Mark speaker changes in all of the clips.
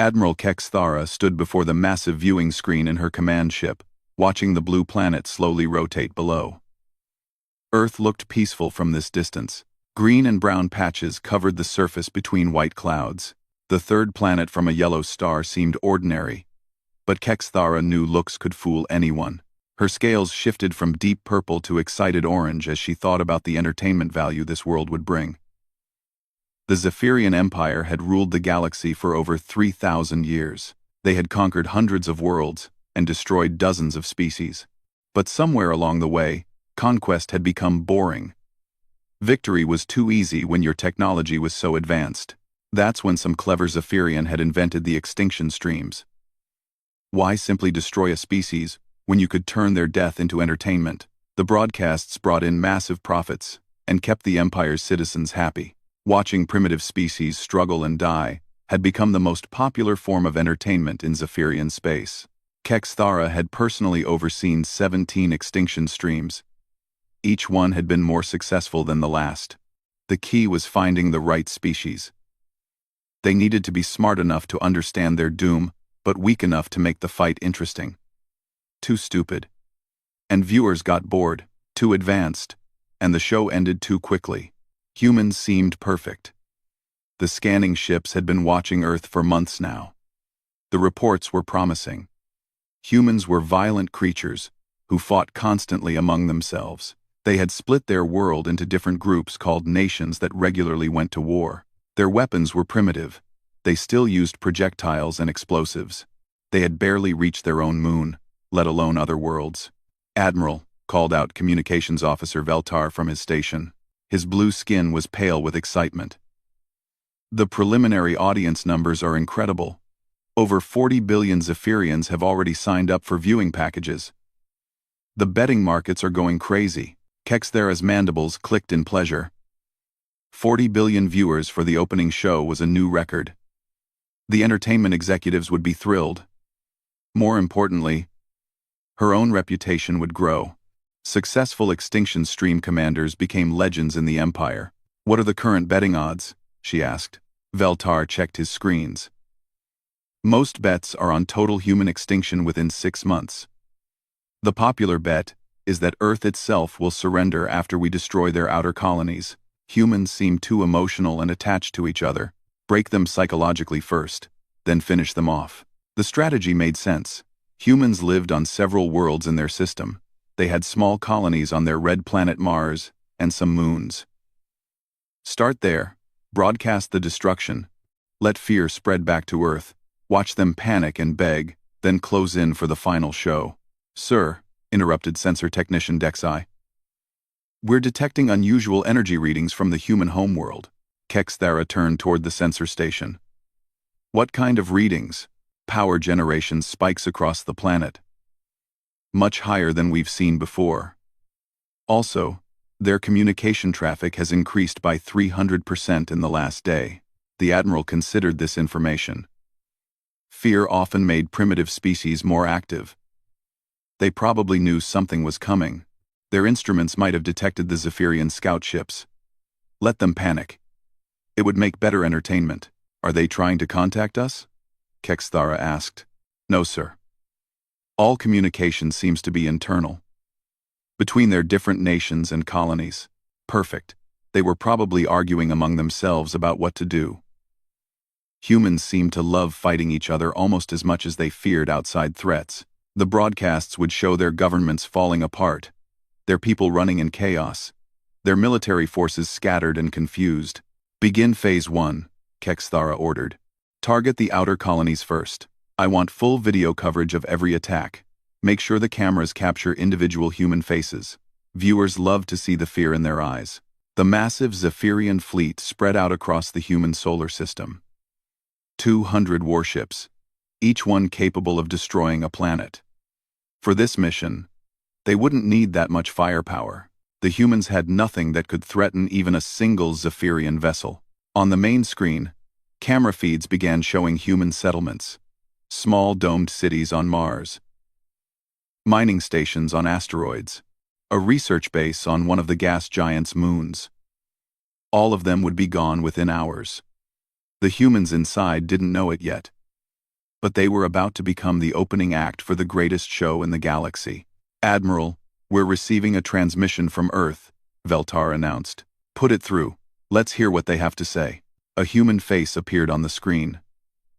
Speaker 1: Admiral Kexthara stood before the massive viewing screen in her command ship, watching the blue planet slowly rotate below. Earth looked peaceful from this distance. Green and brown patches covered the surface between white clouds. The third planet from a yellow star seemed ordinary, but Kexthara knew looks could fool anyone. Her scales shifted from deep purple to excited orange as she thought about the entertainment value this world would bring. The Zephyrian Empire had ruled the galaxy for over 3,000 years. They had conquered hundreds of worlds and destroyed dozens of species. But somewhere along the way, conquest had become boring. Victory was too easy when your technology was so advanced. That's when some clever Zephyrian had invented the extinction streams. Why simply destroy a species when you could turn their death into entertainment? The broadcasts brought in massive profits and kept the Empire's citizens happy. Watching primitive species struggle and die had become the most popular form of entertainment in Zephyrian space. Kexthara had personally overseen 17 extinction streams. Each one had been more successful than the last. The key was finding the right species. They needed to be smart enough to understand their doom, but weak enough to make the fight interesting. Too stupid. And viewers got bored, too advanced, and the show ended too quickly. Humans seemed perfect. The scanning ships had been watching Earth for months now. The reports were promising. Humans were violent creatures who fought constantly among themselves. They had split their world into different groups called nations that regularly went to war. Their weapons were primitive. They still used projectiles and explosives. They had barely reached their own moon, let alone other worlds. "Admiral," called out Communications Officer Veltar from his station. His blue skin was pale with excitement. "The preliminary audience numbers are incredible. Over 40 billion Zephyrians have already signed up for viewing packages. The betting markets are going crazy." Kexthara's mandibles clicked in pleasure. 40 billion viewers for the opening show was a new record. The entertainment executives would be thrilled. More importantly, her own reputation would grow. Successful extinction stream commanders became legends in the Empire. "What are the current betting odds?" she asked. Veltar checked his screens. "Most bets are on total human extinction within 6 months. The popular bet is that Earth itself will surrender after we destroy their outer colonies. Humans seem too emotional and attached to each other. Break them psychologically first, then finish them off." The strategy made sense. Humans lived on several worlds in their system. They had small colonies on their red planet Mars and some moons. Start there, broadcast the destruction, let fear spread back to Earth, watch them panic and beg, then close in for the final show. "Sir," interrupted sensor technician Dexai. "We're detecting unusual energy readings from the human homeworld." Kexthara turned toward the sensor station. "What kind of readings?" "Power generation spikes across the planet. Much higher than we've seen before. Also, their communication traffic has increased by 300% in the last day." The Admiral considered this information. Fear often made primitive species more active. They probably knew something was coming. Their instruments might have detected the Zephyrian scout ships. Let them panic. It would make better entertainment. "Are they trying to contact us?" Kexthara asked. "No, sir. All communication seems to be internal. Between their different nations and colonies." "Perfect. They were probably arguing among themselves about what to do." Humans seemed to love fighting each other almost as much as they feared outside threats. The broadcasts would show their governments falling apart, their people running in chaos, their military forces scattered and confused. "Begin Phase 1, Kexthara ordered. "Target the outer colonies first. I want full video coverage of every attack. Make sure the cameras capture individual human faces. Viewers love to see the fear in their eyes." The massive Zephyrian fleet spread out across the human solar system. 200 warships, each one capable of destroying a planet. For this mission, they wouldn't need that much firepower. The humans had nothing that could threaten even a single Zephyrian vessel. On the main screen, camera feeds began showing human settlements. Small domed cities on Mars, mining stations on asteroids, a research base on one of the gas giant's moons. All of them would be gone within hours. The humans inside didn't know it yet, but they were about to become the opening act for the greatest show in the galaxy. "Admiral, we're receiving a transmission from Earth," Veltar announced. "Put it through. Let's hear what they have to say." A human face appeared on the screen.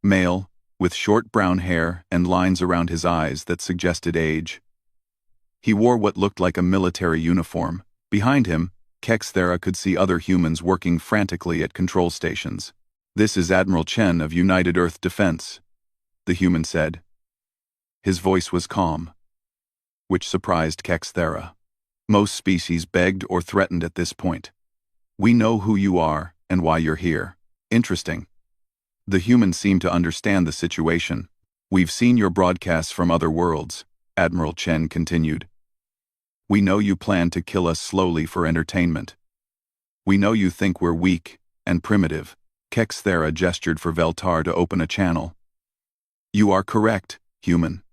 Speaker 1: Male, with short brown hair and lines around his eyes that suggested age. He wore what looked like a military uniform. Behind him, Kexthera could see other humans working frantically at control stations. "This is Admiral Chen of United Earth Defense," the human said. His voice was calm, which surprised Kexthera. Most species begged or threatened at this point. "We know who you are and why you're here." "Interesting." The human seemed to understand the situation. "We've seen your broadcasts from other worlds," Admiral Chen continued. "We know you plan to kill us slowly for entertainment. We know you think we're weak and primitive." Kexthera gestured for Veltar to open a channel. "You are correct, human.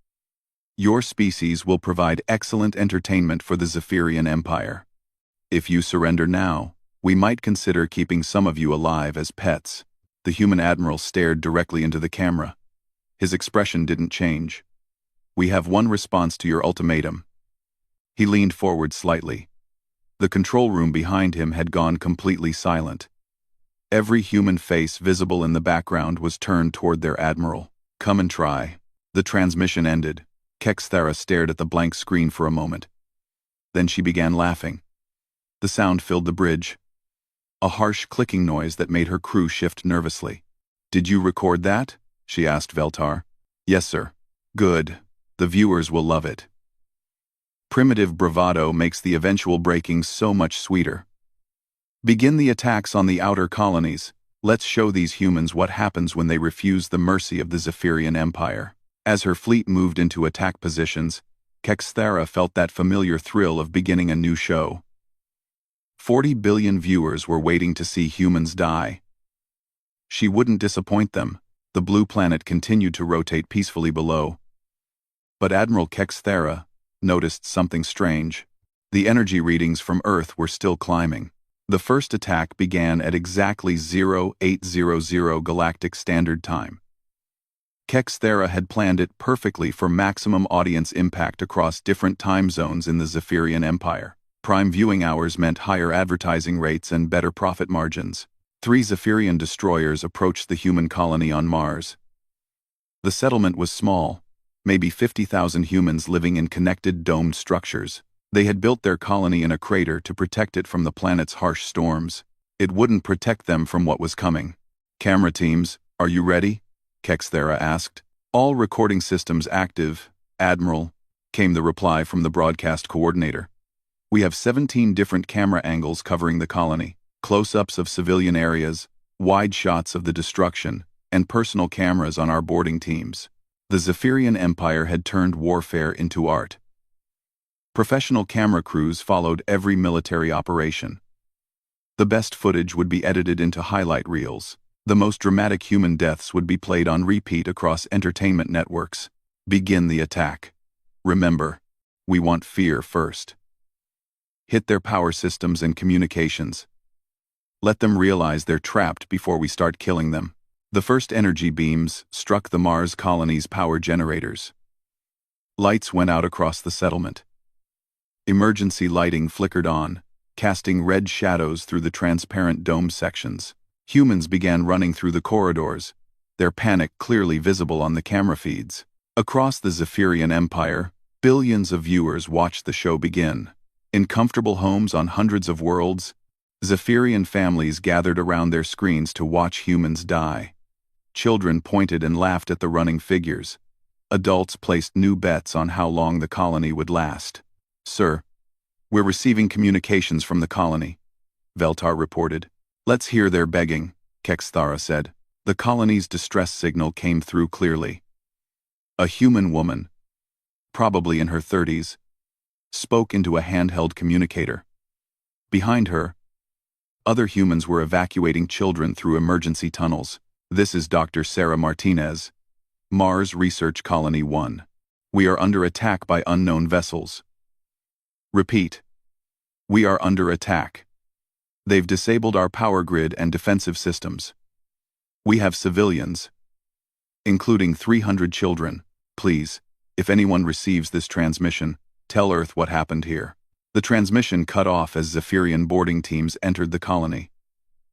Speaker 1: Your species will provide excellent entertainment for the Zephyrian Empire. If you surrender now, we might consider keeping some of you alive as pets." The human admiral stared directly into the camera. His expression didn't change. "We have one response to your ultimatum." He leaned forward slightly. The control room behind him had gone completely silent. Every human face visible in the background was turned toward their admiral. "Come and try." The transmission ended. Kexthera stared at the blank screen for a moment. Then she began laughing. The sound filled the bridge. A harsh clicking noise that made her crew shift nervously. "Did you record that?" she asked Veltar. "Yes, sir." "Good. The viewers will love it. Primitive bravado makes the eventual breaking so much sweeter. Begin the attacks on the outer colonies. Let's show these humans what happens when they refuse the mercy of the Zephyrian Empire." As her fleet moved into attack positions, Kexthera felt that familiar thrill of beginning a new show. 40 billion viewers were waiting to see humans die. She wouldn't disappoint them. The blue planet continued to rotate peacefully below. But Admiral Kexthera noticed something strange. The energy readings from Earth were still climbing. The first attack began at exactly 0800 Galactic Standard Time. Kexthera had planned it perfectly for maximum audience impact across different time zones in the Zephyrian Empire. Prime viewing hours meant higher advertising rates and better profit margins. 3 Zephyrian destroyers approached the human colony on Mars. The settlement was small, maybe 50,000 humans living in connected domed structures. They had built their colony in a crater to protect it from the planet's harsh storms. It wouldn't protect them from what was coming. "Camera teams, are you ready?" Kexthera asked. "All recording systems active, Admiral," came the reply from the broadcast coordinator. "We have 17 different camera angles covering the colony, close-ups of civilian areas, wide shots of the destruction, and personal cameras on our boarding teams." The Zephyrian Empire had turned warfare into art. Professional camera crews followed every military operation. The best footage would be edited into highlight reels. The most dramatic human deaths would be played on repeat across entertainment networks. "Begin the attack. Remember, we want fear first. Hit their power systems and communications. Let them realize they're trapped before we start killing them." The first energy beams struck the Mars colony's power generators. Lights went out across the settlement. Emergency lighting flickered on, casting red shadows through the transparent dome sections. Humans began running through the corridors, their panic clearly visible on the camera feeds. Across the Zephyrian Empire, billions of viewers watched the show begin. In comfortable homes on hundreds of worlds, Zephyrian families gathered around their screens to watch humans die. Children pointed and laughed at the running figures. Adults placed new bets on how long the colony would last. "Sir, we're receiving communications from the colony," Veltar reported. "Let's hear their begging," Kexthera said. The colony's distress signal came through clearly. A human woman, probably in her 30s, spoke into a handheld communicator. Behind her, other humans were evacuating children through emergency tunnels. "This is Dr. Sarah Martinez, Mars Research Colony 1. We are under attack by unknown vessels. Repeat. We are under attack. They've disabled our power grid and defensive systems. We have civilians. including 300 children. Please, if anyone receives this transmission, tell Earth what happened here. The transmission cut off as Zephyrian boarding teams entered the colony.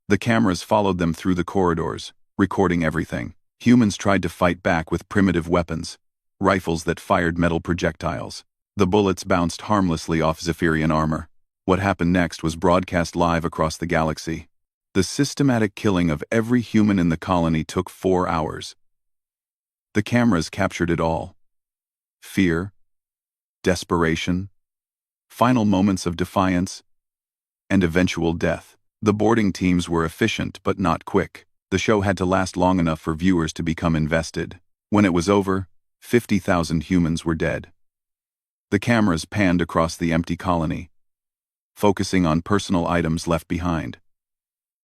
Speaker 1: The cameras followed them through the corridors, recording everything. Humans tried to fight back with primitive weapons, rifles that fired metal projectiles. The bullets bounced harmlessly off Zephyrian armor. What happened next was broadcast live across the galaxy. The systematic killing of every human in the colony took 4 hours. The cameras captured it all. Fear, desperation, final moments of defiance, and eventual death. The boarding teams were efficient but not quick. The show had to last long enough for viewers to become invested. When it was over, 50,000 humans were dead. The cameras panned across the empty colony, focusing on personal items left behind.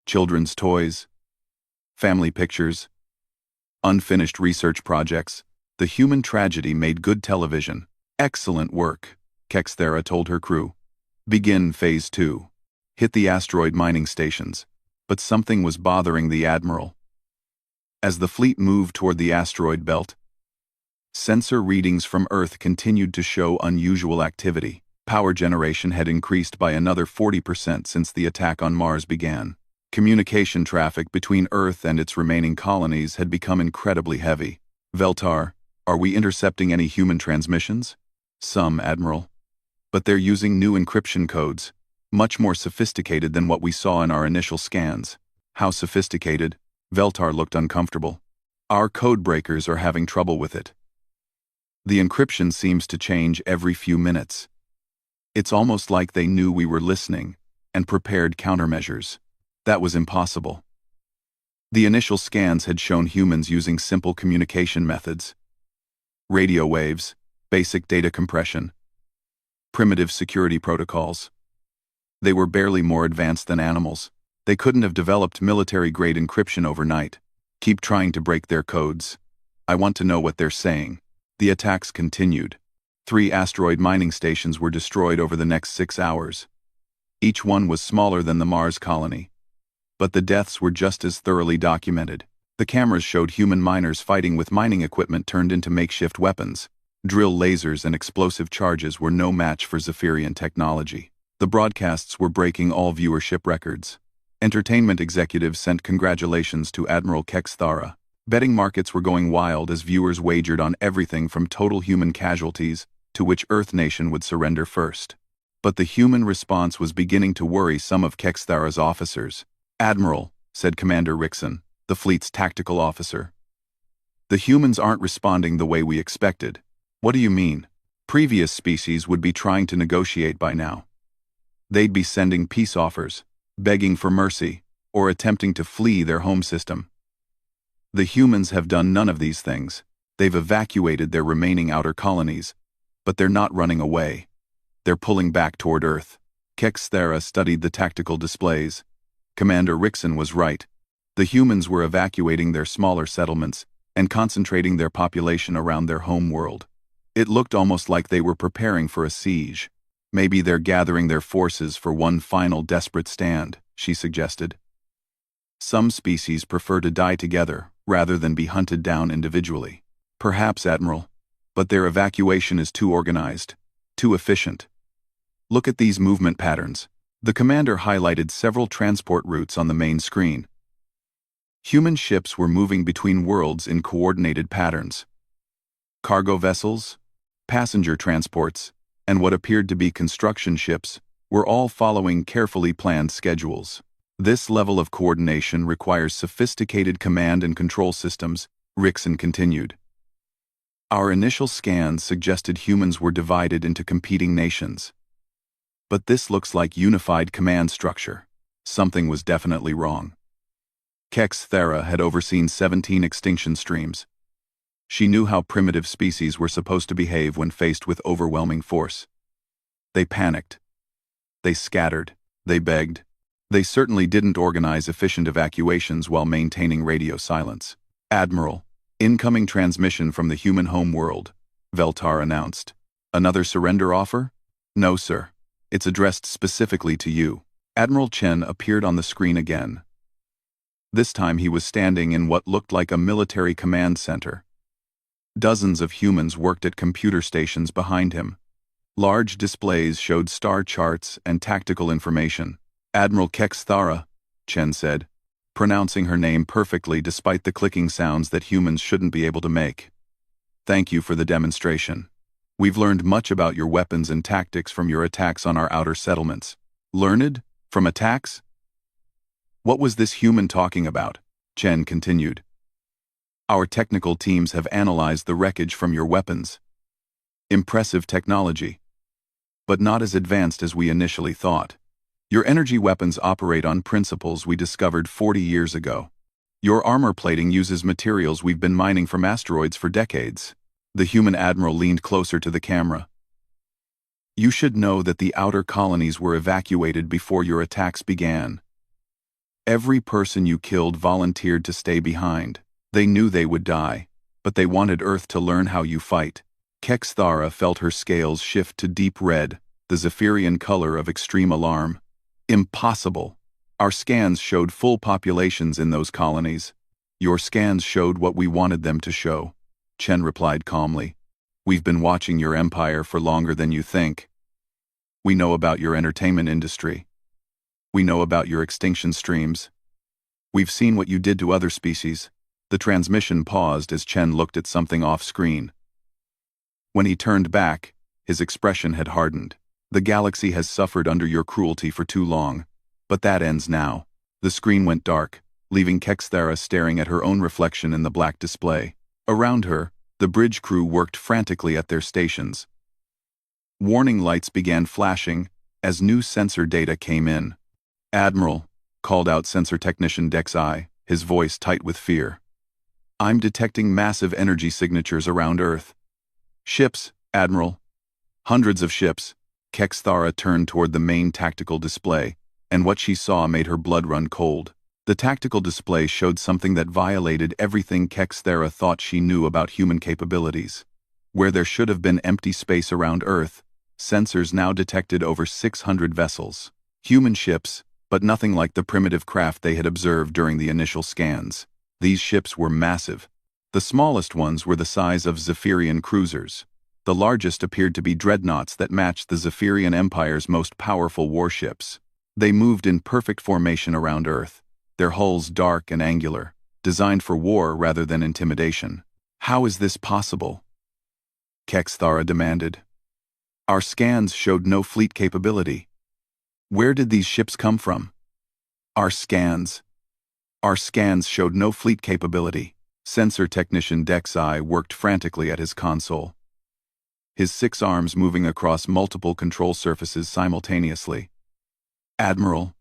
Speaker 1: Children's toys, family pictures, unfinished research projects. The human tragedy made good television. Excellent work, Kexthera told her crew. Begin Phase 2. Hit the asteroid mining stations. But something was bothering the Admiral. As the fleet moved toward the asteroid belt, sensor readings from Earth continued to show unusual activity. Power generation had increased by another 40% since the attack on Mars began. Communication traffic between Earth and its remaining colonies had become incredibly heavy. Veltar, are we intercepting any human transmissions? Some, Admiral. But they're using new encryption codes, much more sophisticated than what we saw in our initial scans. How sophisticated? Veltar looked uncomfortable. Our code breakers are having trouble with it. The encryption seems to change every few minutes. It's almost like they knew we were listening and prepared countermeasures. That was impossible. The initial scans had shown humans using simple communication methods. Radio waves, basic data compression, primitive security protocols. They were barely more advanced than animals. They couldn't have developed military-grade encryption overnight. Keep trying to break their codes. I want to know what they're saying. The attacks continued. 3 asteroid mining stations were destroyed over the next 6 hours. Each one was smaller than the Mars colony. But the deaths were just as thoroughly documented. The cameras showed human miners fighting with mining equipment turned into makeshift weapons. Drill lasers and explosive charges were no match for Zephyrian technology. The broadcasts were breaking all viewership records. Entertainment executives sent congratulations to Admiral Kexthera. Betting markets were going wild as viewers wagered on everything from total human casualties to which Earth nation would surrender first. But the human response was beginning to worry some of Kexthera's officers. Admiral, said Commander Rickson, the fleet's tactical officer. The humans aren't responding the way we expected. What do you mean? Previous species would be trying to negotiate by now. They'd be sending peace offers, begging for mercy, or attempting to flee their home system. The humans have done none of these things. They've evacuated their remaining outer colonies, but they're not running away. They're pulling back toward Earth. Kexthera studied the tactical displays. Commander Rickson was right. The humans were evacuating their smaller settlements and concentrating their population around their home world. It looked almost like they were preparing for a siege. Maybe they're gathering their forces for one final desperate stand, she suggested. Some species prefer to die together rather than be hunted down individually. Perhaps, Admiral, but their evacuation is too organized, too efficient. Look at these movement patterns. The commander highlighted several transport routes on the main screen. Human ships were moving between worlds in coordinated patterns. Cargo vessels, passenger transports, and what appeared to be construction ships were all following carefully planned schedules. This level of coordination requires sophisticated command and control systems, Rickson continued. Our initial scans suggested humans were divided into competing nations. But this looks like unified command structure. Something was definitely wrong. Kexthera had overseen 17 extinction streams. She knew how primitive species were supposed to behave when faced with overwhelming force. They panicked. They scattered. They begged. They certainly didn't organize efficient evacuations while maintaining radio silence. Admiral, incoming transmission from the human home world, Veltar announced. Another surrender offer? No, sir. It's addressed specifically to you. Admiral Chen appeared on the screen again. This time he was standing in what looked like a military command center. Dozens of humans worked at computer stations behind him. Large displays showed star charts and tactical information. "Admiral Kexthara," Chen said, pronouncing her name perfectly despite the clicking sounds that humans shouldn't be able to make. "Thank you for the demonstration. We've learned much about your weapons and tactics from your attacks on our outer settlements." "Learned? From attacks?" "What was this human talking about?" Chen continued. "Our technical teams have analyzed the wreckage from your weapons. Impressive technology, but not as advanced as we initially thought. Your energy weapons operate on principles we discovered 40 years ago. Your armor plating uses materials we've been mining from asteroids for decades." The human admiral leaned closer to the camera. "You should know that the outer colonies were evacuated before your attacks began. Every person you killed volunteered to stay behind. They knew they would die, but they wanted Earth to learn how you fight." Kexthara felt her scales shift to deep red, the Zephyrian color of extreme alarm. "Impossible. Our scans showed full populations in those colonies." "Your scans showed what we wanted them to show," Chen replied calmly. "We've been watching your empire for longer than you think. We know about your entertainment industry. We know about your extinction streams. We've seen what you did to other species." The transmission paused as Chen looked at something off-screen. When he turned back, his expression had hardened. "The galaxy has suffered under your cruelty for too long, but that ends now." The screen went dark, leaving Kexthara staring at her own reflection in the black display. Around her, the bridge crew worked frantically at their stations. Warning lights began flashing as new sensor data came in. "Admiral," called out sensor technician Dexai, his voice tight with fear. "I'm detecting massive energy signatures around Earth." "Ships, Admiral." "Hundreds of ships." Kexthara turned toward the main tactical display, and what she saw made her blood run cold. The tactical display showed something that violated everything Kexthara thought she knew about human capabilities. Where there should have been empty space around Earth, sensors now detected over 600 vessels. Human ships, but nothing like the primitive craft they had observed during the initial scans. These ships were massive. The smallest ones were the size of Zephyrian cruisers. The largest appeared to be dreadnoughts that matched the Zephyrian Empire's most powerful warships. They moved in perfect formation around Earth, their hulls dark and angular, designed for war rather than intimidation. "How is this possible?" Kexthara demanded. "Our scans showed no fleet capability. Where did these ships come from?" Our scans showed no fleet capability." Sensor technician Dexai worked frantically at his console, his 6 arms moving across multiple control surfaces simultaneously. "Admiral,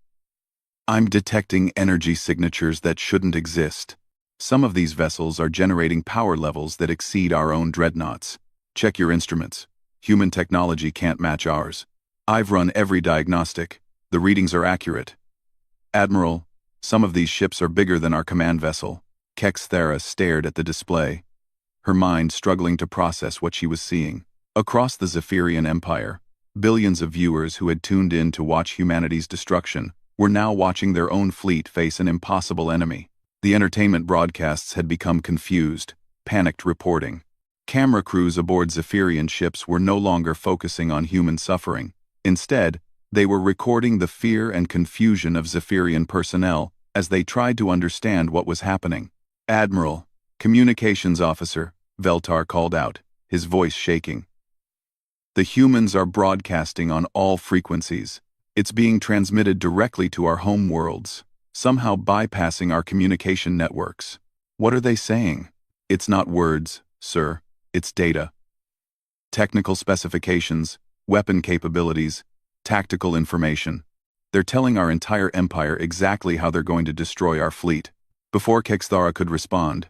Speaker 1: I'm detecting energy signatures that shouldn't exist. Some of these vessels are generating power levels that exceed our own dreadnoughts. Check your instruments. Human technology can't match ours. I've run every diagnostic. The readings are accurate." "Admiral, some of these ships are bigger than our command vessel." Kexthara stared at the display, her mind struggling to process what she was seeing. Across the Zephyrian Empire, billions of viewers who had tuned in to watch humanity's destruction were now watching their own fleet face an impossible enemy. The entertainment broadcasts had become confused, panicked reporting. Camera crews aboard Zephyrian ships were no longer focusing on human suffering. Instead, they were recording the fear and confusion of Zephyrian personnel as they tried to understand what was happening. "Admiral, communications officer," Veltar called out, his voice shaking. "The humans are broadcasting on all frequencies. It's being transmitted directly to our home worlds, somehow bypassing our communication networks." "What are they saying?" "It's not words, sir. It's data. Technical specifications, weapon capabilities, tactical information. They're telling our entire empire exactly how they're going to destroy our fleet." Before Kexthara could respond,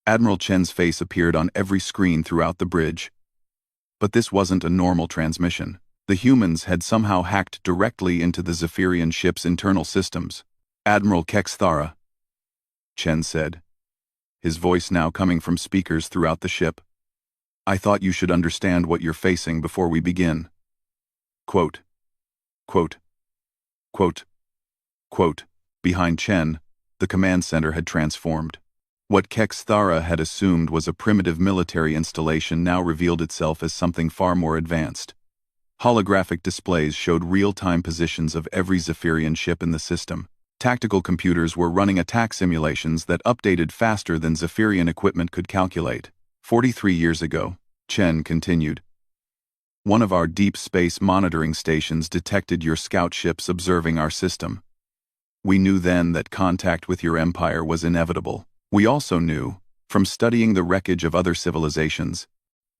Speaker 1: Admiral Chen's face appeared on every screen throughout the bridge. But this wasn't a normal transmission. The humans had somehow hacked directly into the Zephyrian ship's internal systems. "Admiral Kexthara," Chen said, his voice now coming from speakers throughout the ship. "I thought you should understand what you're facing before we begin." Quote, quote, quote, quote. Behind Chen, the command center had transformed. What Kexthara had assumed was a primitive military installation now revealed itself as something far more advanced. Holographic displays showed real-time positions of every Zephyrian ship in the system. Tactical computers were running attack simulations that updated faster than Zephyrian equipment could calculate. 43 years ago, Chen continued, one of our deep space monitoring stations detected your scout ships observing our system. We knew then that contact with your empire was inevitable. We also knew, from studying the wreckage of other civilizations,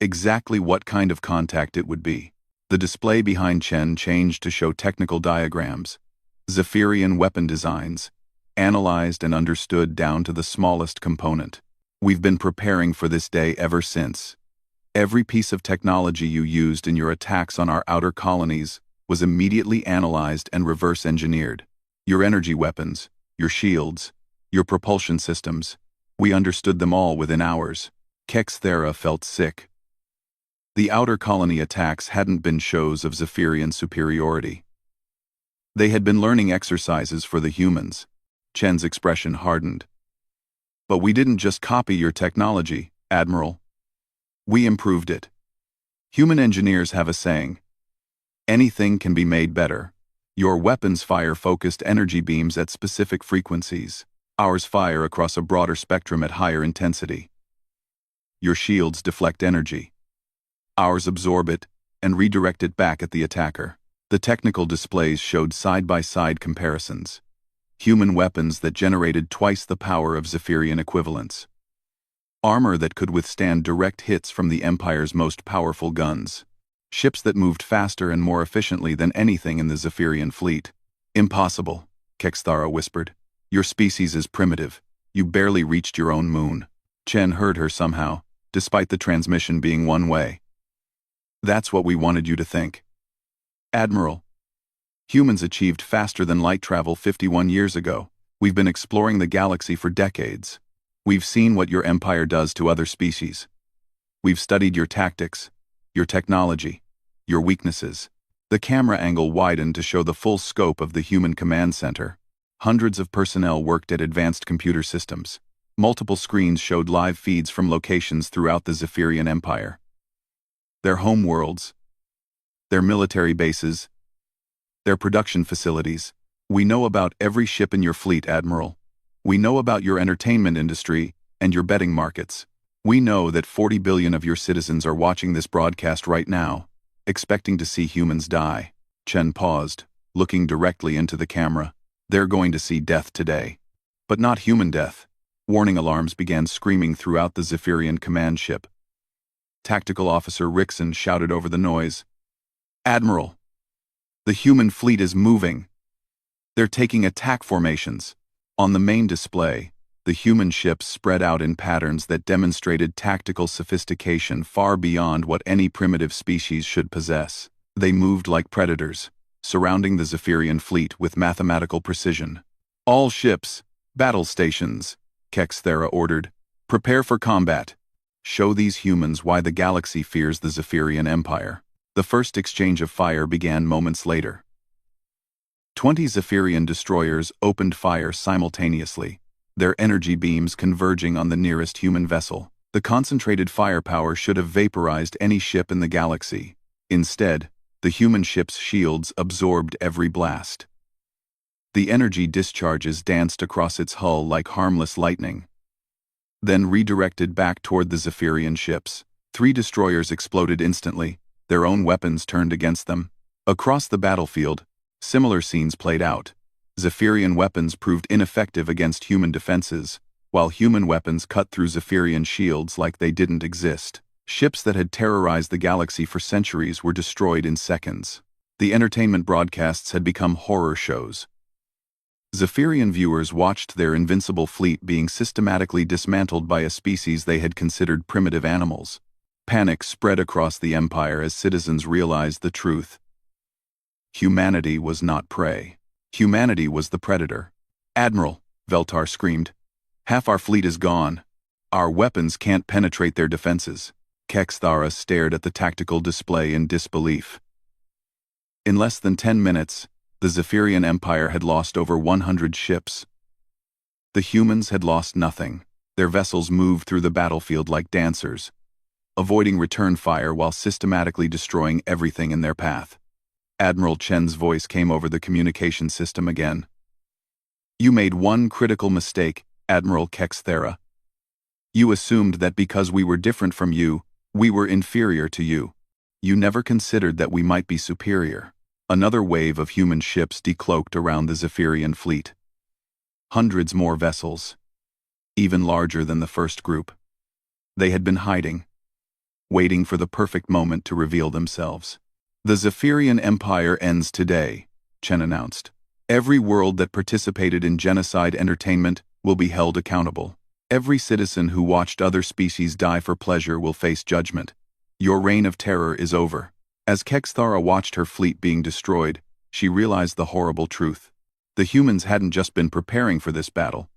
Speaker 1: exactly what kind of contact it would be. The display behind Chen changed to show technical diagrams, Zephyrian weapon designs, analyzed and understood down to the smallest component. We've been preparing for this day ever since. Every piece of technology you used in your attacks on our outer colonies was immediately analyzed and reverse-engineered. Your energy weapons, your shields, your propulsion systems, we understood them all within hours. Kexthara felt sick. The outer colony attacks hadn't been shows of Zephyrian superiority. They had been learning exercises for the humans. Chen's expression hardened. But we didn't just copy your technology, Admiral. We improved it. Human engineers have a saying, anything can be made better. Your weapons fire focused energy beams at specific frequencies. Ours fire across a broader spectrum at higher intensity. Your shields deflect energy. Ours absorb it and redirect it back at the attacker. The technical displays showed side-by-side comparisons. Human weapons that generated twice the power of Zephyrian equivalents. Armor that could withstand direct hits from the Empire's most powerful guns. Ships that moved faster and more efficiently than anything in the Zephyrian fleet. Impossible, Kexthara whispered. Your species is primitive. You barely reached your own moon. Chen heard her somehow, despite the transmission being one way. That's what we wanted you to think. Admiral, humans achieved faster than light travel 51 years ago. We've been exploring the galaxy for decades. We've seen what your empire does to other species. We've studied your tactics, your technology, your weaknesses. The camera angle widened to show the full scope of the human command center. Hundreds of personnel worked at advanced computer systems. Multiple screens showed live feeds from locations throughout the Zephyrian Empire. Their home worlds, their military bases, their production facilities. We know about every ship in your fleet, Admiral. We know about your entertainment industry and your betting markets. We know that 40 billion of your citizens are watching this broadcast right now, expecting to see humans die. Chen paused, looking directly into the camera. They're going to see death today. But not human death. Warning alarms began screaming throughout the Zephyrian command ship. Tactical Officer Rickson shouted over the noise. Admiral, the human fleet is moving. They're taking attack formations. On the main display, the human ships spread out in patterns that demonstrated tactical sophistication far beyond what any primitive species should possess. They moved like predators, surrounding the Zephyrian fleet with mathematical precision. All ships, battle stations, Kexthara ordered. Prepare for combat. Show these humans why the galaxy fears the Zephyrian Empire. The first exchange of fire began moments later. 20 Zephyrian destroyers opened fire simultaneously, their energy beams converging on the nearest human vessel. The concentrated firepower should have vaporized any ship in the galaxy. Instead, the human ship's shields absorbed every blast. The energy discharges danced across its hull like harmless lightning, then redirected back toward the Zephyrian ships. 3 destroyers exploded instantly, their own weapons turned against them. Across the battlefield, similar scenes played out. Zephyrian weapons proved ineffective against human defenses, while human weapons cut through Zephyrian shields like they didn't exist. Ships that had terrorized the galaxy for centuries were destroyed in seconds. The entertainment broadcasts had become horror shows. Zephyrian viewers watched their invincible fleet being systematically dismantled by a species they had considered primitive animals. Panic spread across the Empire as citizens realized the truth. Humanity was not prey. Humanity was the predator. Admiral, Veltar screamed. Half our fleet is gone. Our weapons can't penetrate their defenses. Kexthara stared at the tactical display in disbelief. In less than 10 minutes, the Zephyrian Empire had lost over 100 ships. The humans had lost nothing. Their vessels moved through the battlefield like dancers, avoiding return fire while systematically destroying everything in their path. Admiral Chen's voice came over the communication system again. "You made one critical mistake, Admiral Kexthera. You assumed that because we were different from you, we were inferior to you. You never considered that we might be superior." Another wave of human ships decloaked around the Zephyrian fleet. Hundreds more vessels, even larger than the first group. They had been hiding, waiting for the perfect moment to reveal themselves. "The Zephyrian Empire ends today," Chen announced. "Every world that participated in genocide entertainment will be held accountable. Every citizen who watched other species die for pleasure will face judgment. Your reign of terror is over." As Kexthara watched her fleet being destroyed, she realized the horrible truth. The humans hadn't just been preparing for this battle.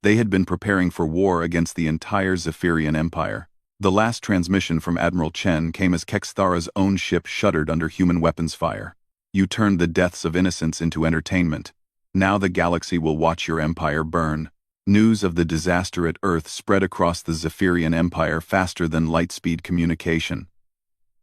Speaker 1: They had been preparing for war against the entire Zephyrian Empire. The last transmission from Admiral Chen came as Kexthara's own ship shuddered under human weapons fire. "You turned the deaths of innocents into entertainment. Now the galaxy will watch your empire burn." News of the disaster at Earth spread across the Zephyrian Empire faster than light-speed communication.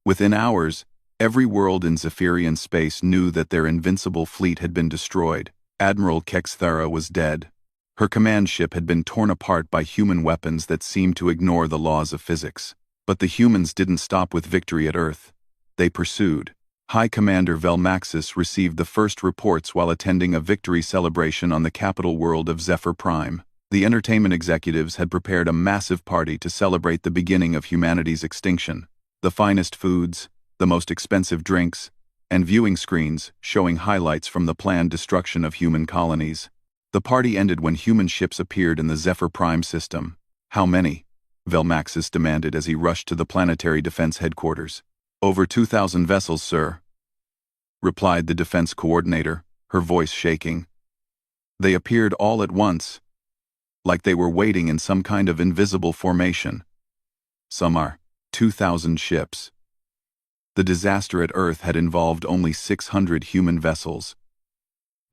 Speaker 1: Within hours, every world in Zephyrian space knew that their invincible fleet had been destroyed. Admiral Kexthara was dead. Her command ship had been torn apart by human weapons that seemed to ignore the laws of physics. But the humans didn't stop with victory at Earth. They pursued. High Commander Velmaxis received the first reports while attending a victory celebration on the capital world of Zephyr Prime. The entertainment executives had prepared a massive party to celebrate the beginning of humanity's extinction. The finest foods, the most expensive drinks, and viewing screens showing highlights from the planned destruction of human colonies. The party ended when human ships appeared in the Zephyr Prime system. "How many?" Velmaxis demanded as he rushed to the planetary defense headquarters. "Over 2,000 vessels, sir," replied the defense coordinator, her voice shaking. They appeared all at once, like they were waiting in some kind of invisible formation. "Some are 2,000 ships." The disaster at Earth had involved only 600 human vessels,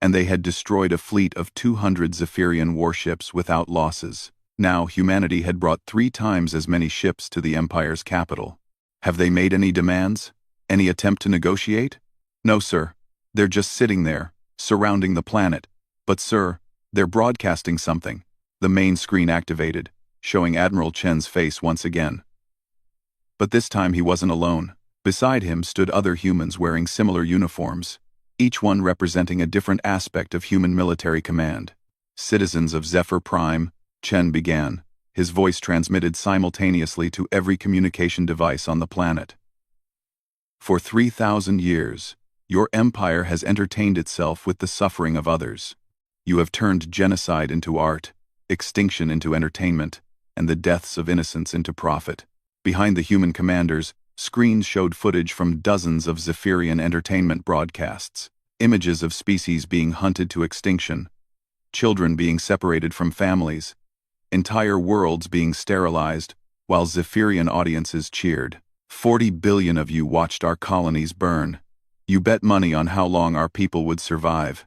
Speaker 1: and they had destroyed a fleet of 200 Zephyrian warships without losses. Now humanity had brought 3 times as many ships to the Empire's capital. "Have they made any demands? Any attempt to negotiate?" "No, sir. They're just sitting there, surrounding the planet. But sir, they're broadcasting something." The main screen activated, showing Admiral Chen's face once again. But this time he wasn't alone. Beside him stood other humans wearing similar uniforms, each one representing a different aspect of human military command. "Citizens of Zephyr Prime," Chen began, his voice transmitted simultaneously to every communication device on the planet. "For 3,000 years, your empire has entertained itself with the suffering of others. You have turned genocide into art, extinction into entertainment, and the deaths of innocents into profit." Behind the human commanders, screens showed footage from dozens of Zephyrian entertainment broadcasts, images of species being hunted to extinction, children being separated from families, entire worlds being sterilized, while Zephyrian audiences cheered. 40 billion of you watched our colonies burn. You bet money on how long our people would survive.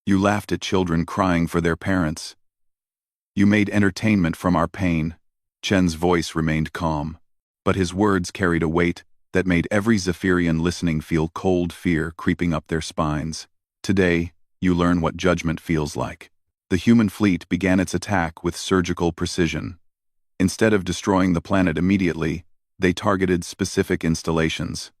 Speaker 1: You laughed at children crying for their parents. You made entertainment from our pain." Chen's voice remained calm, but his words carried a weight that made every Zephyrian listening feel cold fear creeping up their spines. "Today, you learn what judgment feels like." The human fleet began its attack with surgical precision. Instead of destroying the planet immediately, they targeted specific installations.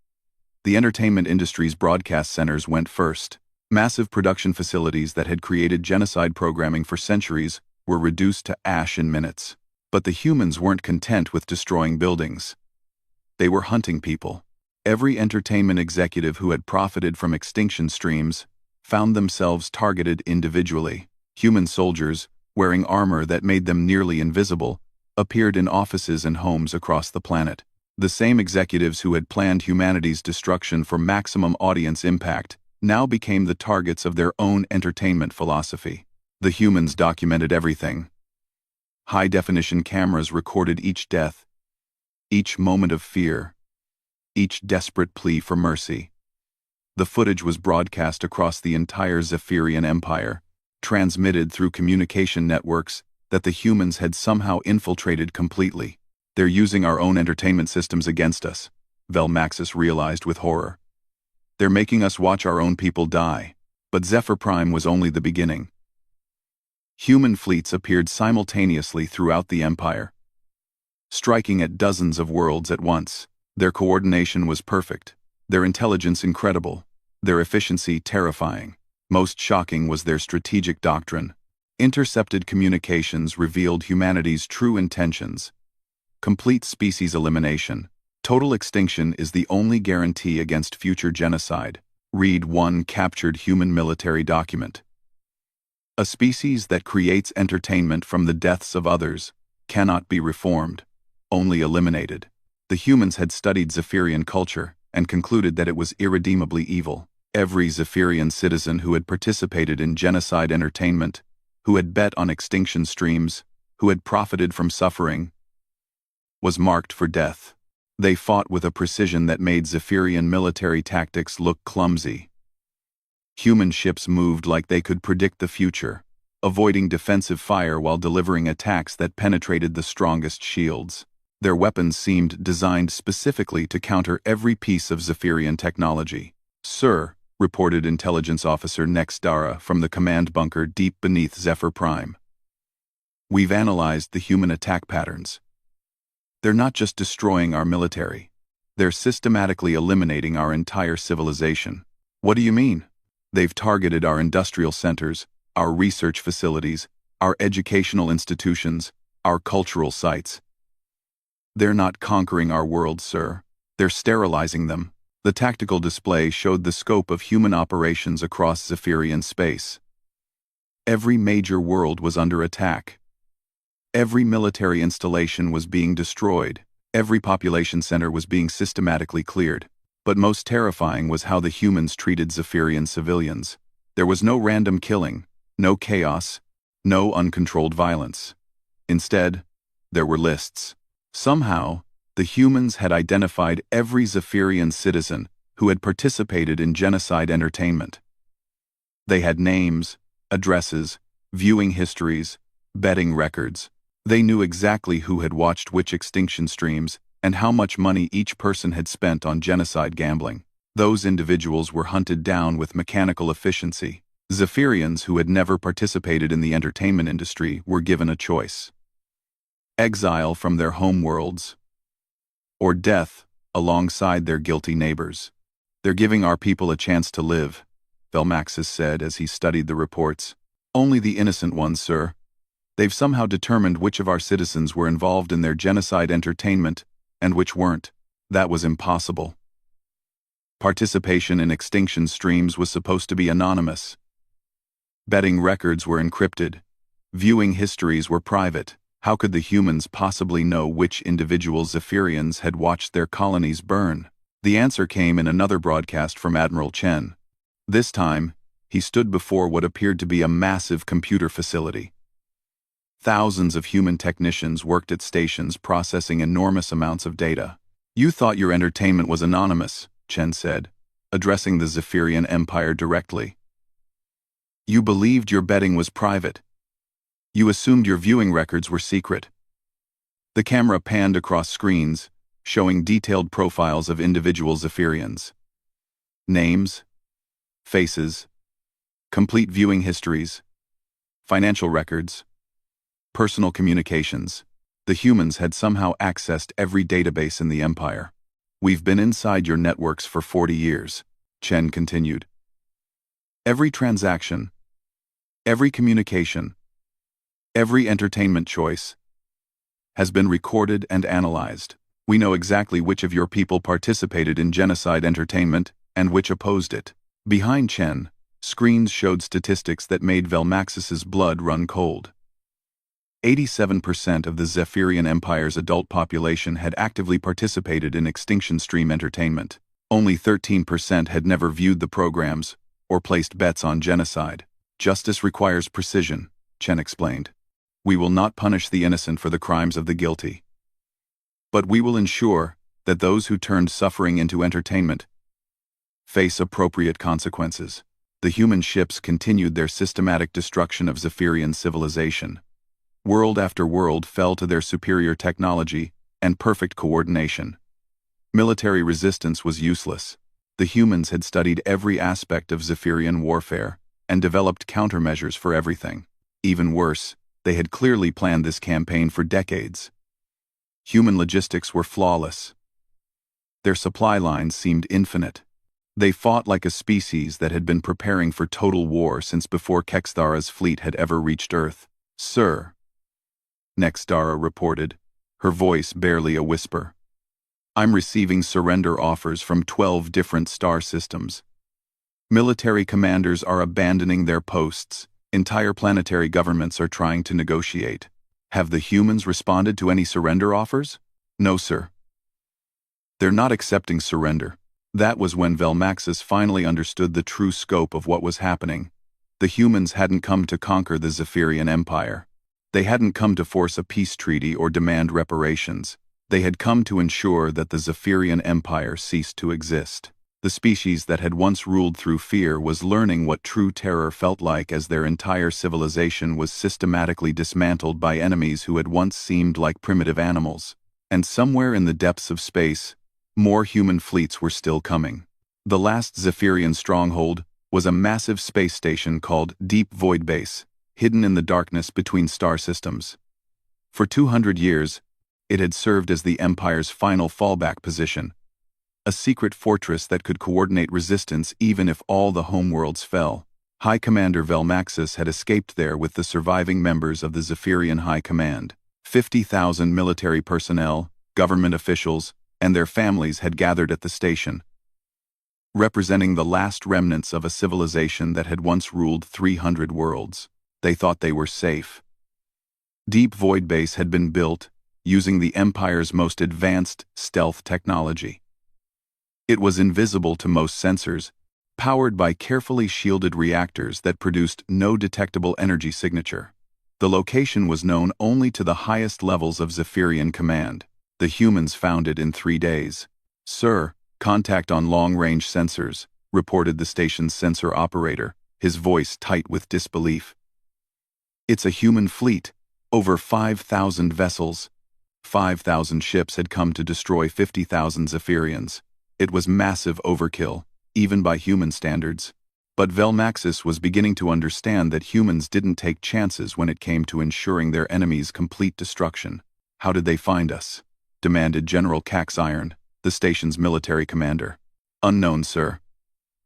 Speaker 1: The entertainment industry's broadcast centers went first. Massive production facilities that had created genocide programming for centuries were reduced to ash in minutes. But the humans weren't content with destroying buildings. They were hunting people. Every entertainment executive who had profited from extinction streams found themselves targeted individually. Human soldiers, wearing armor that made them nearly invisible, appeared in offices and homes across the planet. The same executives who had planned humanity's destruction for maximum audience impact now became the targets of their own entertainment philosophy. The humans documented everything. High-definition cameras recorded each death, each moment of fear, each desperate plea for mercy. The footage was broadcast across the entire Zephyrian Empire, transmitted through communication networks that the humans had somehow infiltrated completely. They're using our own entertainment systems against us, Velmaxis realized with horror. They're making us watch our own people die. But Zephyr Prime was only the beginning. Human fleets appeared simultaneously throughout the Empire, striking at dozens of worlds at once. Their coordination was perfect, their intelligence incredible, their efficiency terrifying. Most shocking was their strategic doctrine. Intercepted communications revealed humanity's true intentions. Complete species elimination. Total extinction is the only guarantee against future genocide. Read one captured human military document. A species that creates entertainment from the deaths of others cannot be reformed, only eliminated. The humans had studied Zephyrian culture and concluded that it was irredeemably evil. Every Zephyrian citizen who had participated in genocide entertainment, who had bet on extinction streams, who had profited from suffering, was marked for death. They fought with a precision that made Zephyrian military tactics look clumsy. Human ships moved like they could predict the future, avoiding defensive fire while delivering attacks that penetrated the strongest shields. Their weapons seemed designed specifically to counter every piece of Zephyrian technology. "Sir," reported Intelligence Officer Nextara from the command bunker deep beneath Zephyr Prime. "We've analyzed the human attack patterns. They're not just destroying our military. They're systematically eliminating our entire civilization." "What do you mean?" "They've targeted our industrial centers, our research facilities, our educational institutions, our cultural sites. They're not conquering our world, sir. They're sterilizing them." The tactical display showed the scope of human operations across Zephyrian space. Every major world was under attack. Every military installation was being destroyed. Every population center was being systematically cleared. But most terrifying was how the humans treated Zephyrian civilians. There was no random killing, no chaos, no uncontrolled violence. Instead, there were lists. Somehow, the humans had identified every Zephyrian citizen who had participated in genocide entertainment. They had names, addresses, viewing histories, betting records. They knew exactly who had watched which extinction streams and how much money each person had spent on genocide gambling. Those individuals were hunted down with mechanical efficiency. Zephyrians who had never participated in the entertainment industry were given a choice: exile from their home worlds, or death alongside their guilty neighbors. "They're giving our people a chance to live," Velmaxis said as he studied the reports. "Only the innocent ones, sir. They've somehow determined which of our citizens were involved in their genocide entertainment and which weren't. That was impossible. Participation in extinction streams was supposed to be anonymous. Betting records were encrypted. Viewing histories were private. How could the humans possibly know which individual Zephyrians had watched their colonies burn?" The answer came in another broadcast from Admiral Chen. This time, he stood before what appeared to be a massive computer facility. Thousands of human technicians worked at stations processing enormous amounts of data. "You thought your entertainment was anonymous," Chen said, addressing the Zephyrian Empire directly. "You believed your betting was private. You assumed your viewing records were secret." The camera panned across screens, showing detailed profiles of individual Zephyrians. Names, faces, complete viewing histories, financial records, personal communications. The humans had somehow accessed every database in the Empire. "We've been inside your networks for 40 years, Chen continued. "Every transaction, every communication, every entertainment choice has been recorded and analyzed. We know exactly which of your people participated in genocide entertainment and which opposed it." Behind Chen, screens showed statistics that made Velmaxis's blood run cold. 87% of the Zephyrian Empire's adult population had actively participated in extinction stream entertainment. Only 13% had never viewed the programs or placed bets on genocide. "Justice requires precision," Chen explained. "We will not punish the innocent for the crimes of the guilty. But we will ensure that those who turned suffering into entertainment face appropriate consequences." The human ships continued their systematic destruction of Zephyrian civilization. World after world fell to their superior technology and perfect coordination. Military resistance was useless. The humans had studied every aspect of Zephyrian warfare and developed countermeasures for everything. Even worse, they had clearly planned this campaign for decades. Human logistics were flawless. Their supply lines seemed infinite. They fought like a species that had been preparing for total war since before Kexthara's fleet had ever reached Earth. "Sir," Nextara reported, her voice barely a whisper. "I'm receiving surrender offers from 12 different star systems. Military commanders are abandoning their posts. Entire planetary governments are trying to negotiate. Have the humans responded to any surrender offers?" "No, sir. They're not accepting surrender." That was when Velmaxis finally understood the true scope of what was happening. The humans hadn't come to conquer the Zephyrian Empire. They hadn't come to force a peace treaty or demand reparations. They had come to ensure that the Zephyrian Empire ceased to exist. The species that had once ruled through fear was learning what true terror felt like as their entire civilization was systematically dismantled by enemies who had once seemed like primitive animals. And somewhere in the depths of space, more human fleets were still coming. The last Zephyrian stronghold was a massive space station called Deep Void Base, hidden in the darkness between star systems. For 200 years, it had served as the Empire's final fallback position, a secret fortress that could coordinate resistance even if all the homeworlds fell. High Commander Velmaxis had escaped there with the surviving members of the Zephyrian High Command. 50,000 military personnel, government officials, and their families had gathered at the station, representing the last remnants of a civilization that had once ruled 300 worlds. They thought they were safe. Deep Void Base had been built using the Empire's most advanced stealth technology. It was invisible to most sensors, powered by carefully shielded reactors that produced no detectable energy signature. The location was known only to the highest levels of Zephyrian command. The humans found it in 3 days. "Sir, contact on long-range sensors," reported the station's sensor operator, his voice tight with disbelief. "It's a human fleet, over 5,000 vessels. 5,000 ships had come to destroy 50,000 Zephyrians. It was massive overkill, even by human standards. But Velmaxis was beginning to understand that humans didn't take chances when it came to ensuring their enemies' complete destruction. "How did they find us?" demanded General Caxiron, the station's military commander. "Unknown, sir.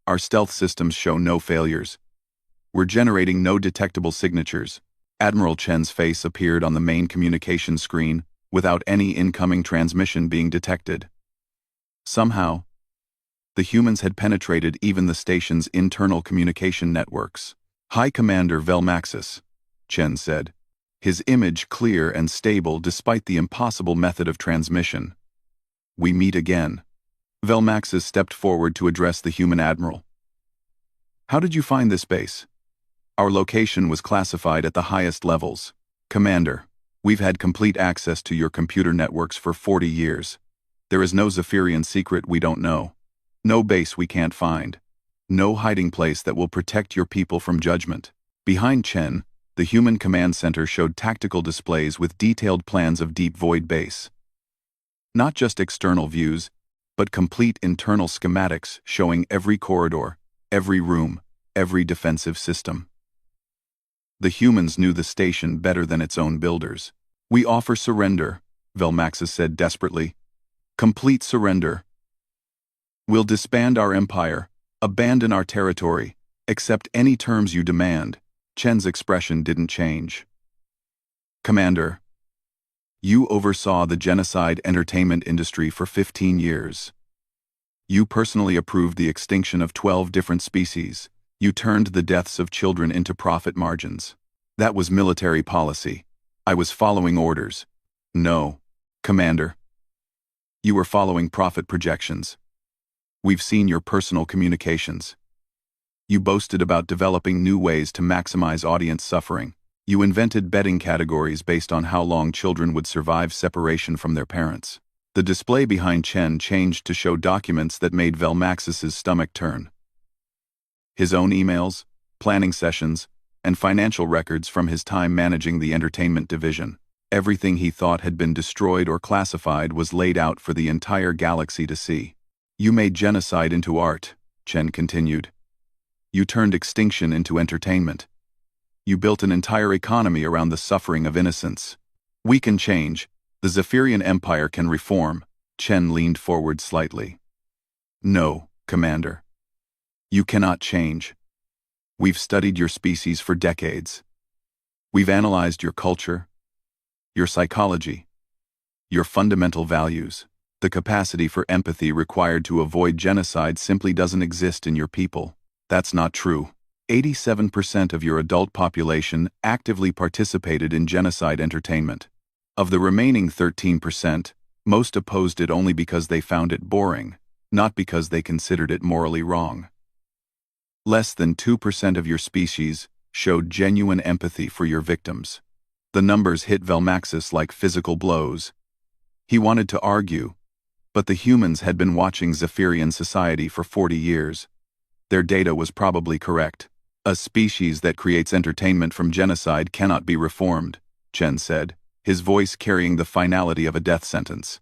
Speaker 1: Our stealth systems show no failures. We're generating no detectable signatures." Admiral Chen's face appeared on the main communication screen without any incoming transmission being detected. Somehow, the humans had penetrated even the station's internal communication networks. "High Commander Velmaxis," Chen said, his image clear and stable despite the impossible method of transmission. "We meet again." Velmaxis stepped forward to address the human admiral. "How did you find this base?" "Our location was classified at the highest levels. Commander, we've had complete access to your computer networks for 40 years. There is no Zephyrian secret we don't know. No base we can't find. No hiding place that will protect your people from judgment." Behind Chen, the human command center showed tactical displays with detailed plans of Deep Void Base. Not just external views, but complete internal schematics showing every corridor, every room, every defensive system. The humans knew the station better than its own builders. "We offer surrender," Velmaxis said desperately. "Complete surrender. We'll disband our empire, abandon our territory, accept any terms you demand." Chen's expression didn't change. "Commander, you oversaw the genocide entertainment industry for 15 years. You personally approved the extinction of 12 different species. You turned the deaths of children into profit margins. That was military policy. I was following orders." "No, Commander. You were following profit projections. We've seen your personal communications. You boasted about developing new ways to maximize audience suffering. You invented betting categories based on how long children would survive separation from their parents." The display behind Chen changed to show documents that made Velmaxis's stomach turn. His own emails, planning sessions, and financial records from his time managing the entertainment division. Everything he thought had been destroyed or classified was laid out for the entire galaxy to see. You made genocide into art, Chen continued. You turned extinction into entertainment. You built an entire economy around the suffering of innocents. We can change. The Zephyrian Empire can reform. Chen leaned forward slightly. No, Commander. You cannot change. We've studied your species for decades. We've analyzed your culture, your psychology, your fundamental values. The capacity for empathy required to avoid genocide simply doesn't exist in your people. That's not true. 87% of your adult population actively participated in genocide entertainment. Of the remaining 13%, most opposed it only because they found it boring, not because they considered it morally wrong. Less than 2% of your species showed genuine empathy for your victims. The numbers hit Velmaxis like physical blows. He wanted to argue, but the humans had been watching Zephyrian society for 40 years. Their data was probably correct. A species that creates entertainment from genocide cannot be reformed, Chen said, his voice carrying the finality of a death sentence.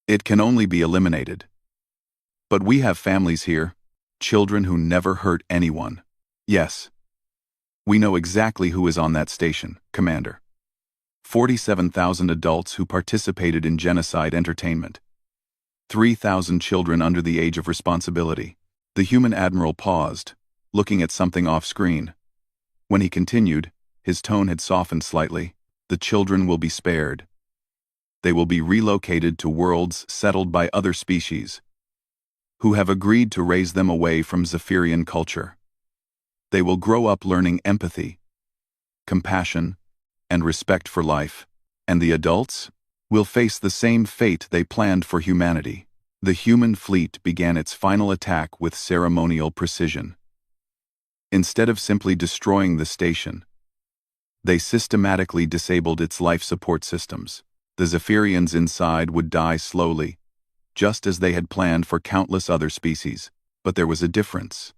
Speaker 1: It can only be eliminated. But we have families here, children who never hurt anyone. Yes. We know exactly who is on that station, Commander. 47,000 adults who participated in genocide entertainment. 3,000 children under the age of responsibility. The human admiral paused, looking at something off-screen. When he continued, his tone had softened slightly. The children will be spared. They will be relocated to worlds settled by other species, who have agreed to raise them away from Zephyrian culture. They will grow up learning empathy, compassion, and respect for life. And the adults will face the same fate they planned for humanity. The human fleet began its final attack with ceremonial precision. Instead of simply destroying the station, they systematically disabled its life support systems. The Zephyrians inside would die slowly, just as they had planned for countless other species. But there was a difference.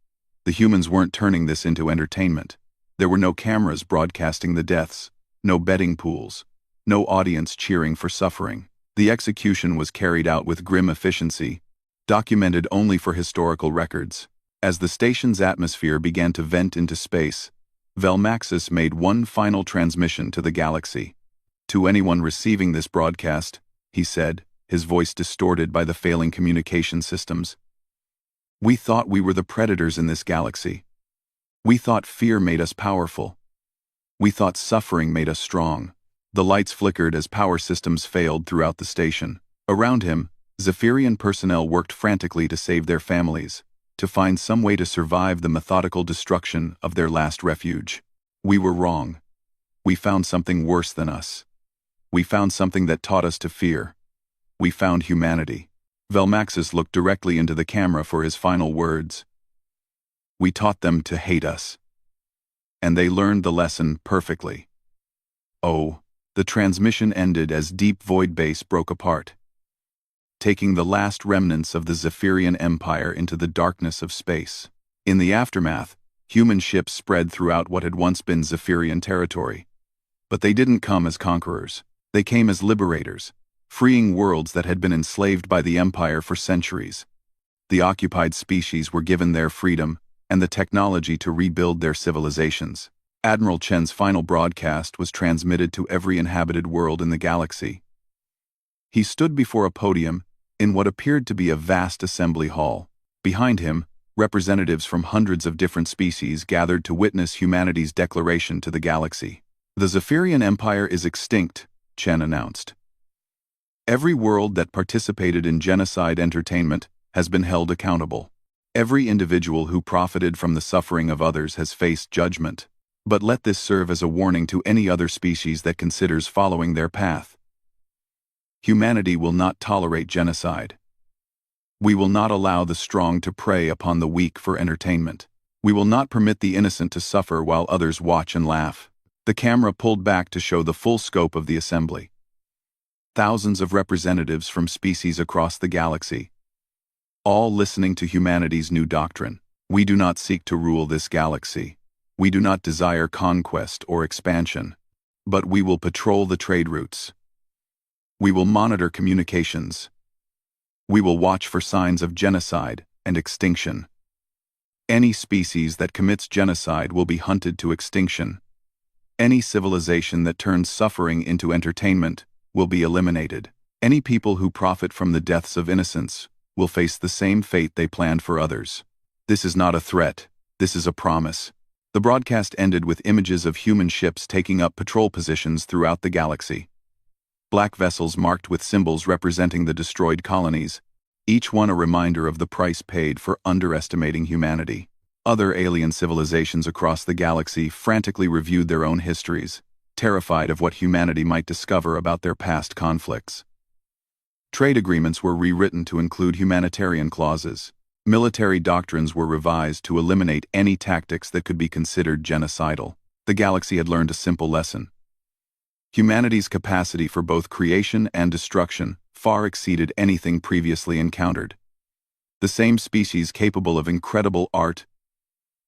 Speaker 1: The humans weren't turning this into entertainment. There were no cameras broadcasting the deaths, no betting pools, no audience cheering for suffering. The execution was carried out with grim efficiency, documented only for historical records. As the station's atmosphere began to vent into space, Velmaxis made one final transmission to the galaxy. To anyone receiving this broadcast, he said, his voice distorted by the failing communication systems. We thought we were the predators in this galaxy. We thought fear made us powerful. We thought suffering made us strong. The lights flickered as power systems failed throughout the station. Around him, Zephyrian personnel worked frantically to save their families, to find some way to survive the methodical destruction of their last refuge. We were wrong. We found something worse than us. We found something that taught us to fear. We found humanity. Velmaxis looked directly into the camera for his final words. We taught them to hate us. And they learned the lesson perfectly. Oh, the transmission ended as deep void base broke apart, taking the last remnants of the Zephyrian Empire into the darkness of space. In the aftermath, human ships spread throughout what had once been Zephyrian territory. But they didn't come as conquerors. They came as liberators, freeing worlds that had been enslaved by the Empire for centuries. The occupied species were given their freedom and the technology to rebuild their civilizations. Admiral Chen's final broadcast was transmitted to every inhabited world in the galaxy. He stood before a podium in what appeared to be a vast assembly hall. Behind him, representatives from hundreds of different species gathered to witness humanity's declaration to the galaxy. The Zephyrian Empire is extinct, Chen announced. Every world that participated in genocide entertainment has been held accountable. Every individual who profited from the suffering of others has faced judgment. But let this serve as a warning to any other species that considers following their path. Humanity will not tolerate genocide. We will not allow the strong to prey upon the weak for entertainment. We will not permit the innocent to suffer while others watch and laugh. The camera pulled back to show the full scope of the assembly. Thousands of representatives from species across the galaxy, all listening to humanity's new doctrine. We do not seek to rule this galaxy. We do not desire conquest or expansion. But we will patrol the trade routes. We will monitor communications. We will watch for signs of genocide and extinction. Any species that commits genocide will be hunted to extinction. Any civilization that turns suffering into entertainment will be eliminated. Any people who profit from the deaths of innocents will face the same fate they planned for others. This is not a threat. This is a promise. The broadcast ended with images of human ships taking up patrol positions throughout the galaxy. Black vessels marked with symbols representing the destroyed colonies, each one a reminder of the price paid for underestimating humanity. Other alien civilizations across the galaxy frantically reviewed their own histories, terrified of what humanity might discover about their past conflicts. Trade agreements were rewritten to include humanitarian clauses. Military doctrines were revised to eliminate any tactics that could be considered genocidal. The galaxy had learned a simple lesson. Humanity's capacity for both creation and destruction far exceeded anything previously encountered. The same species capable of incredible art,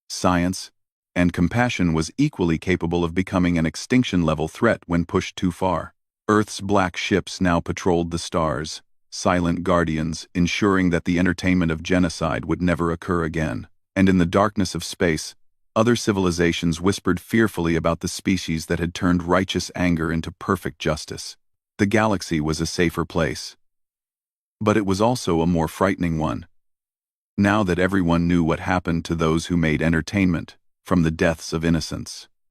Speaker 1: science, and compassion was equally capable of becoming an extinction-level threat when pushed too far. Earth's black ships now patrolled the stars, silent guardians, ensuring that the entertainment of genocide would never occur again. And in the darkness of space, other civilizations whispered fearfully about the species that had turned righteous anger into perfect justice. The galaxy was a safer place. But it was also a more frightening one. Now that everyone knew what happened to those who made entertainment from the deaths of innocents.